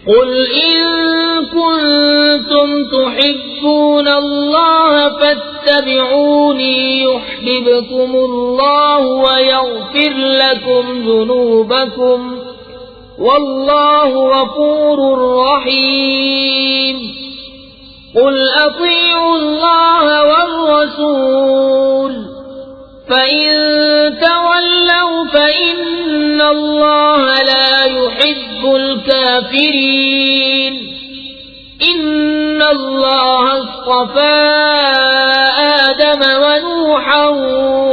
कुल इन कुंतुम तुहिब्बून अल्लाह फत्तबिऊनी युह्बिबकुमुल्लाहु व यग़फिर लकुम ज़ुनूबकुम वल्लाहु गफूरुर रहीम। कुल अतीउल्लाह वर्रसूल फ़इन तवल्लव फ़इन्नल्लाह ला युहिब्बुल काफ़िरीन। इन्नल्लाह अस्तफ़ा आदम व नूहन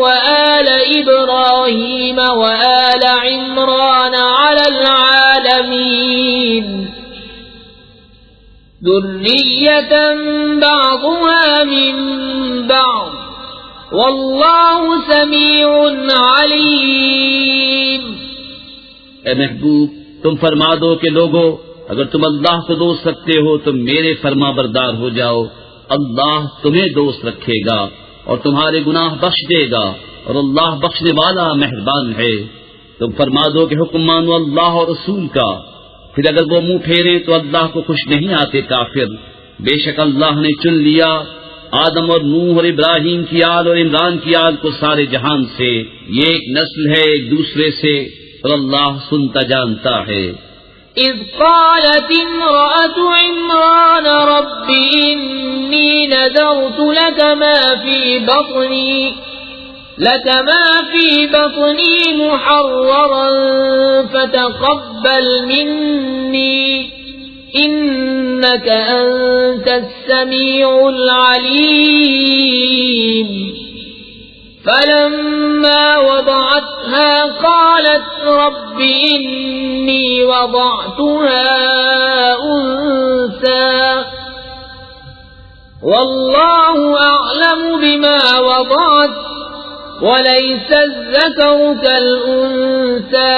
व आल इब्राहीम व आल इम्रान अलल आलमीन ज़ुर्रिय्यतन बअज़ुहा मिन बअज़ वल्लाहु समीउन अलीम। ए महबूब, तुम फरमा दो कि लोगो, अगर तुम अल्लाह को दोस्त रखते हो तो मेरे फरमाबरदार हो जाओ। अल्लाह तुम्हें दोस्त रखेगा और तुम्हारे गुनाह बख्श देगा और अल्लाह बख्शने वाला मेहरबान है। तुम फरमा दो कि हुक्म मानो अल्लाह और रसूल का, फिर अगर वो मुंह फेरे तो अल्लाह को खुश नहीं आते काफिर। बेशक अल्लाह ने चुन लिया आदम और नूह और इब्राहिम की आल और इमरान की आल को सारे जहान से। ये एक नस्ल है एक दूसरे से और अल्लाह सुनता जानता है। इज़ क़ालत इम्रअतु इमरान रब्बी इन्नी नज़रतु लक मा फी बत्नी मुहर्ररन फ़तक़ब्बल मिन्नी इन्नका अंतस समीउल अलीम। फलम्मा वदअतहा क़ालत रब्बि इन्नी वदअतुहा उन्सा वल्लाहु अअलमु बिमा वदअत वलैस अज़्ज़करु कल-उन्सा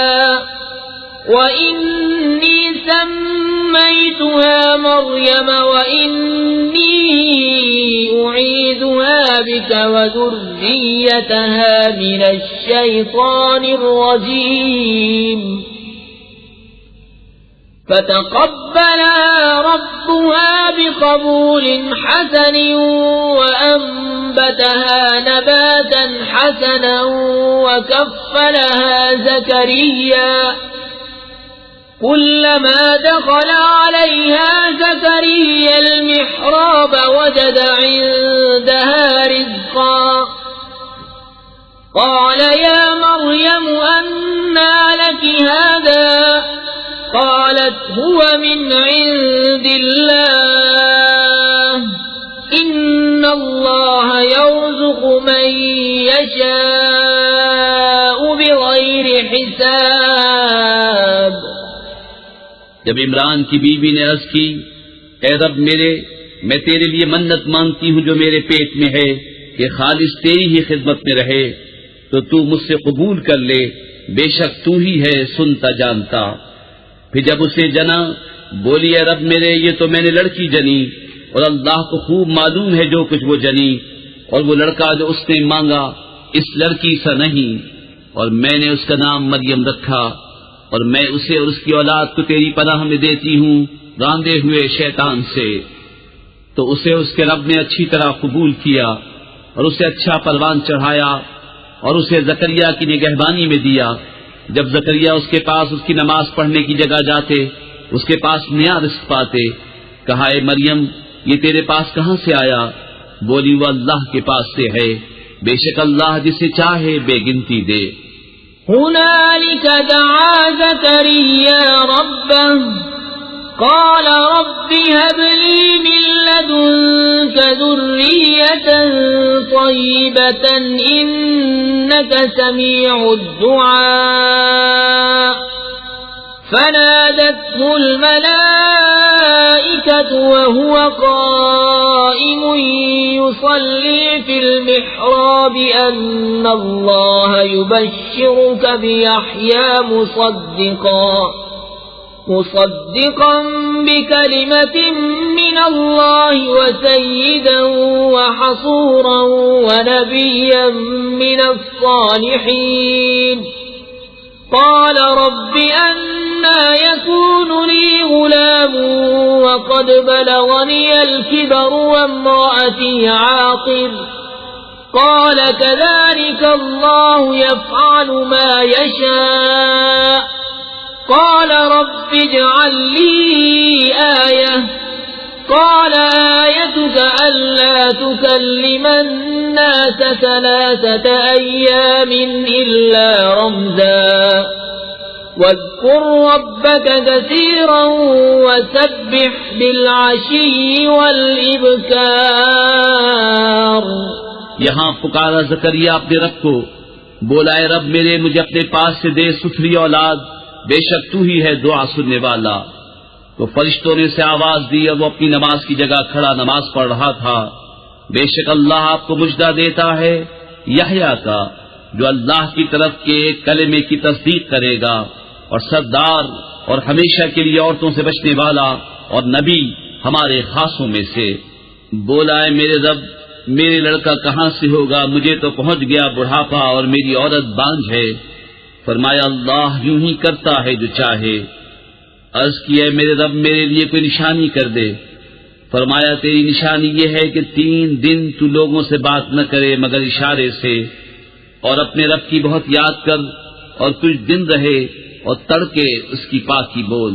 वइन्नी सम्मैतुहा मर्यम वइन्नी उईदुहा बिक वज़ुर्रिय्यतहा मिनश्शैतानिर्रजीम। फ़तक़ब्बलहा रब्बुहा बिक़बूल हसन वअंबतहा नबातन हसनन वकफ़्फ़लहा ज़करिया कुल्लमा दखल अलैहा ज़करिया المحراب वजद इंदहा रिज़्क़ा क़ाल या मर्यम अन्ना लकी हाज़ा क़ालत हुवा मिन इंदिल्लाह इन्नल्लाह यर्ज़ुक़ु मन यशाअु बिग़ैरि हिसाब। जब इमरान की बीवी ने अर्ज की, ए रब मेरे, मैं तेरे लिए मन्नत मांगती हूँ जो मेरे पेट में है कि खालिस तेरी ही खिदमत में रहे, तो तू मुझसे कबूल कर ले, बेशक तू ही है सुनता जानता। फिर जब उसे जना, बोली ए रब मेरे, ये तो मैंने लड़की जनी और अल्लाह को खूब मालूम है जो कुछ वो जनी, और वो लड़का जो उसने मांगा इस लड़की सा नहीं, और मैंने उसका नाम मरियम रखा, और मैं उसे और उसकी औलाद को तेरी पनाह में देती हूँ रांधे हुए शैतान से। तो उसे उसके रब ने अच्छी तरह कबूल किया और उसे अच्छा परवान चढ़ाया और उसे जकरिया की निगहबानी में दिया। जब जकरिया उसके पास उसकी नमाज पढ़ने की जगह जाते, उसके पास नया रिज़्क़ पाते, कहा ए मरियम, ये तेरे पास कहाँ से आया? बोली वो अल्लाह के पास से है, बेशक अल्लाह जिसे चाहे बेगिनती दे। हुनालिक दआ ज़करिया रब्बह क़ाल रब्बि हब ली मिन लदुन्क ज़ुर्रिय्यतन तय्यिबतन इन्नका समीउद दुआ। फनादतहु अल-मलाइकतु वहुव क़ाइमुन युसल्ली फिल मिहराब अन्ना अल्लाह युबश्शिरुक बियहया मुसद्दिक़न बिकलिमतिन मिनल्लाहि व सय्यिदन व हसूरन व नबिय्यन मिनस्सालिहीन। क़ाल रब्बि अन्ना यकूनु ली गुलाम قد بلغني الكبر وامرأتي عاقر قال كذلك الله يفعل ما يشاء قال رب اجعل لي آية قال آيتك ألا تكلم الناس 3 أيام إلا رمزا واذكر ربك كثيرا وسبح بالعشي والإبكار। यहाँ पुकारा जकरिया अपने रब को, बोला ए रब मेरे, मुझे अपने पास से दे सुथरी औलाद, बेशक तू ही है दुआ सुनने वाला। तो फरिश्तों ने उसे आवाज दी और वो अपनी नमाज की जगह खड़ा नमाज पढ़ रहा था। बेशक अल्लाह आपको मुजदा देता है यहया का, जो अल्लाह की तरफ के कलमे की तस्दीक करेगा, और सरदार और हमेशा के लिए औरतों से बचने वाला और नबी हमारे खासों में से। बोला है मेरे रब, मेरे लड़का कहाँ से होगा, मुझे तो पहुंच गया बुढ़ापा और मेरी औरत बांझ है। फरमाया अल्लाह यूं ही करता है जो चाहे। अर्ज किया मेरे रब मेरे लिए कोई निशानी कर दे। फरमाया तेरी निशानी ये है कि 3 दिन तू लोगों से बात न करे मगर इशारे से, और अपने रब की बहुत याद कर और कुछ दिन रहे और तड़के उसकी पाकी बोल।